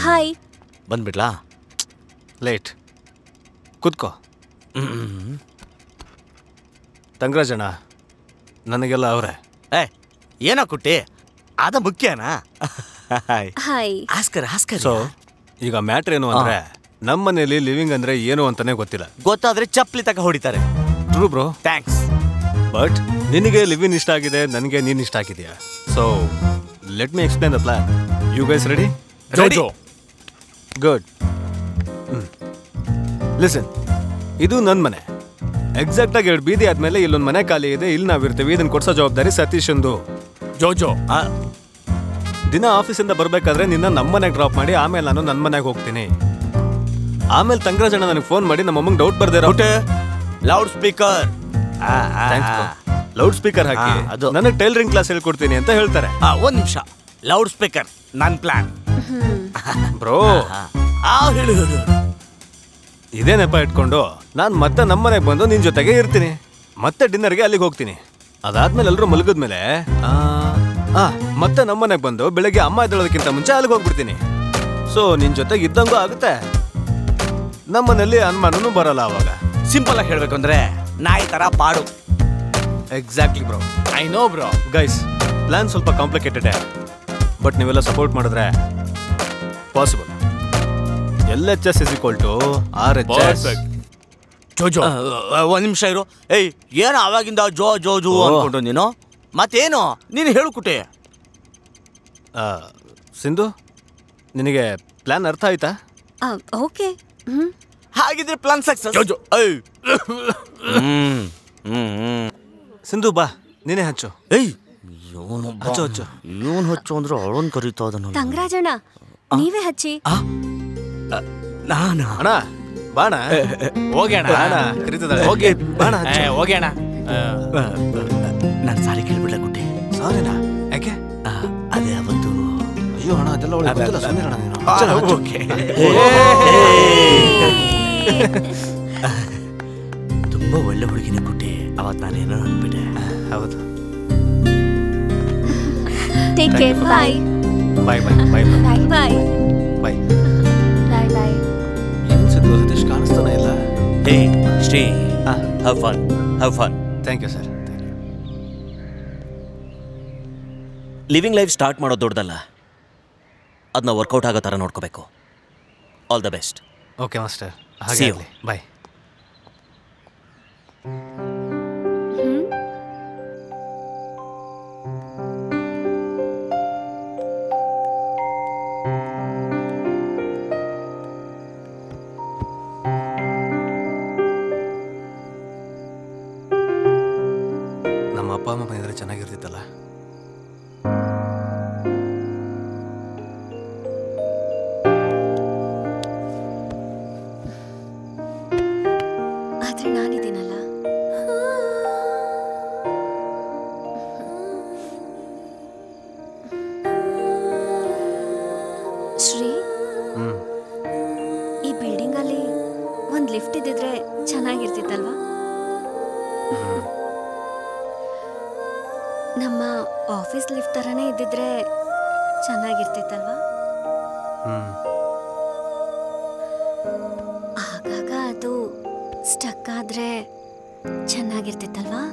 Hi. ಬಂದ್ಬಿಡ್ಲಾ? Late. ಕೂತ್ಕೋ. ತಂಗರಾಜಣ್ಣ ನನಗೆಲ್ಲ ಅವರೇ. ಏನೋ ಕುಟ್ಟಿ, ಅದ ಮುಖ್ಯನಾ? ಹಾಯ್. ಆಸ್ಕರ್ ಸೊ ಈಗ ಮ್ಯಾಟ್ರ್ ಏನು ಅಂದ್ರೆ ನಮ್ಮನೇಲಿ ಲಿವಿಂಗ್ ಅಂದ್ರೆ ಏನು ಅಂತಾನೆ ಗೊತ್ತಿಲ್ಲ. ಗೊತ್ತಾದ್ರೆ ಚಪ್ಪಲಿ ತಕ ಹೊಡಿತಾರೆ. True bro, thanks. ಬಟ್ ನಿನಗೆ ಲಿವಿಂಗ್ ಇಷ್ಟ ಆಗಿದೆ, ನನಗೆ ನೀನ್ ಇಷ್ಟ ಆಗಿದೆಯಾ. So let me explain the plan. You guys ready? Ready. Good. Listen, ಇದು ನನ್ನ ಮನೆ. ಎಕ್ಸಾಕ್ಟ್ ಆಗಿ 2 ಬೀದಿ ಆದ್ಮೇಲೆ ಇಲ್ಲೊಂದು ಮನೆ ಖಾಲಿ ಇದೆ, ಇಲ್ಲಿ ನಾವಿರ್ತೀವಿ. ಇದನ್ನ ಕೊಡ್ಸೋ ಜವಾಬ್ದಾರಿ ಸತೀಶ್ ಅಂದು. ಜೋಜೋ ದಿನ ಆಫೀಸಿಂದ ಬರ್ಬೇಕಾದ್ರೆ ನಿನ್ನ ನಮ್ಮನೆಗೆ ಡ್ರಾಪ್ ಮಾಡಿ ಆಮೇಲೆ ನಾನು ನನ್ನ ಮನೆಗೆ ಹೋಗ್ತೀನಿ. ಆಮೇಲೆ ತಂಗರಾಜಣ್ಣ ನನಗೆ ಫೋನ್ ಮಾಡಿ ನಮ್ಮ ಅಮ್ಮಂಗೆ ಡೌಟ್ ಬರ್ದೇ ಲೌಡ್ ಸ್ಪೀಕರ್ ಲೌಡ್ ಸ್ಪೀಕರ್ ಹಾಕಿ ಅದು ನನಗೆ ಟೈಲರಿಂಗ್ ಕ್ಲಾಸ್ ಹೇಳ್ಕೊಡ್ತೀನಿ ಅಂತ ಹೇಳ್ತಾರೆ. ಒಂದ್ ನಿಮಿಷ, ಲೌಡ್ ಸ್ಪೀಕರ್ ನನ್ ಪ್ಲಾನ್ ಬ್ರೋ. ಹೇಳು. ಇದೇ ನೆಪ ಇಟ್ಕೊಂಡು ನಾನು ಮತ್ತೆ ನಮ್ಮನೆಗೆ ಬಂದು ನಿನ್ ಜೊತೆಗೆ ಇರ್ತೀನಿ. ಮತ್ತೆ ಡಿನ್ನರ್ಗೆ ಅಲ್ಲಿಗೆ ಹೋಗ್ತೀನಿ. ಅದಾದ್ಮೇಲೆ ಎಲ್ಲರೂ ಮಲಗಿದ್ಮೇಲೆ ಮತ್ತೆ ನಮ್ಮನೆಗೆ ಬಂದು ಬೆಳಗ್ಗೆ ಅಮ್ಮ ಎದ್ದೇಳೋದಕ್ಕಿಂತ ಮುಂಚೆ ಅಲ್ಲಿಗೆ ಹೋಗ್ಬಿಡ್ತೀನಿ. ಸೊ ನಿನ್ ಜೊತೆಗೆ ಇದ್ದಂಗೂ ಆಗುತ್ತೆ, ನಮ್ಮನೇಲಿ ಅನುಮಾನನೂ ಬರಲ್ಲ. ಅವಾಗ ಸಿಂಪಲ್ ಆಗಿ ಹೇಳ್ಬೇಕು ಅಂದ್ರೆ ನಾಯಿ ತರ ಪಾಡು. Exactly bro. I know bro. Guys, plan ಸ್ವಲ್ಪ ಕಾಂಪ್ಲಿಕೇಟೆಡ್, ಬಟ್ ನೀವೆಲ್ಲ ಸಪೋರ್ಟ್ ಮಾಡಿದ್ರೆ ಪಾಸಿಬಲ್. LHS = RHS. ಜೋಜೋ ಒಂದ್ ನಿಮಿಷ ಇರು. ಏನು ಅವಾಗಿಂದ ಜೋ ಜೋ ಜೋ ಅನ್ಕೊಂಡು ನೀನು? ಮತ್ತೇನು ನೀನು ಹೇಳುಕುಟೆ. ಸಿಂಧು, ನಿನಗೆ ಪ್ಲಾನ್ ಅರ್ಥ ಆಯ್ತಾ? ಓಕೆ. ಹಾಗಿದ್ರೆ ಪ್ಲಾನ್ ಸಕ್ಸಸ್. ಜೋಜೋ ಸಿಂಧು ಬಾ, ನೀನೇ ಹಚ್ಚು. ಹಚ್ಚು ಹಚ್ಚು. ಇವನು ಹಚ್ಚು ಅಂದ್ರೆ ಅವಳನ್ ಕರೀತಾ ಅದನ್ನು. ತಂಗರಾಜಣ್ಣ ನೀವೇ ಹಚ್ಚಿ. ನಾನಾ? ಅಣ್ಣ ಬಾಣ. ಹೋಗೋಣ. ಕರೀತದಾಳೆ. ಹೋಗಿ ಬಾಣ. ಹೋಗೋಣ. ನಾನು ಸಾರಿ ಕೇಳ್ಬಿಡ್ಲ ಕುಟ್ಟಿ. ಸಾರಿನಾ? ಯಾಕೆ? ಅದೇ ಅವತ್ತು. ಅಯ್ಯೋ ಅಣ್ಣ, ಅದೆಲ್ಲ ಒಳ್ಳೆ ಗೊತ್ತಿಲ್ಲ. ಸುಮ್ಮನೆ ಅಣ್ಣ ನೀನು. ಓಕೆ. ತುಂಬಾ ಒಳ್ಳೆ ಹುಡುಗಿನ ಕುಟ್ಟಿ. ಅವತ್ತು ನಾನೇನೋ ಅಂದ್ಬಿಟ್ಟೆ. ಹೌದು. Take care. Bye bye bye bye bye bye bye bye bye. ಏನು ಸಿದ್ದು, ಸತೀಶ್ ಕಾಣಿಸ್ತಾನೆ ಇಲ್ಲ. Stay. Have fun, have fun. Thank you sir. Living life start ಮಾಡೋದು ದೊಡ್ಡದಲ್ಲ, ಅದನ್ನ ವರ್ಕೌಟ್ ಆಗೋ ಥರ ನೋಡ್ಕೋಬೇಕು. All the best. Okay master, ಹಾಗೆ ಆಗಲಿ. ಬಾಯ್. ನಮ್ಮ ಅಪ್ಪ ಅಮ್ಮ ಬಂದಿದ್ರೆ ಚೆನ್ನಾಗಿರ್ತಿತ್ತಲ್ಲ. ಆದ್ರೆ ನಾನಿದ್ದೀನಲ್ಲ. ಶ್ರೀ, ಈ ಬಿಲ್ಡಿಂಗ್ ಅಲ್ಲಿ ಒಂದ್ ಲಿಫ್ಟ್ ಇದ್ದಿದ್ರೆ ಚೆನ್ನಾಗಿರ್ತಿತ್ತಲ್ವಾ? ನಮ್ಮ ಆಫೀಸ್ ಲಿಫ್ಟ್ ತರನೇ ಇದ್ದಿದ್ರೆ ಚೆನ್ನಾಗಿರ್ತಿತ್ತಲ್ವಾ? ಆಗಾಗ ಅದು ಸ್ಟಕ್ ಆದ್ರೆ ಚೆನ್ನಾಗಿರ್ತಿತ್ತಲ್ವಾ?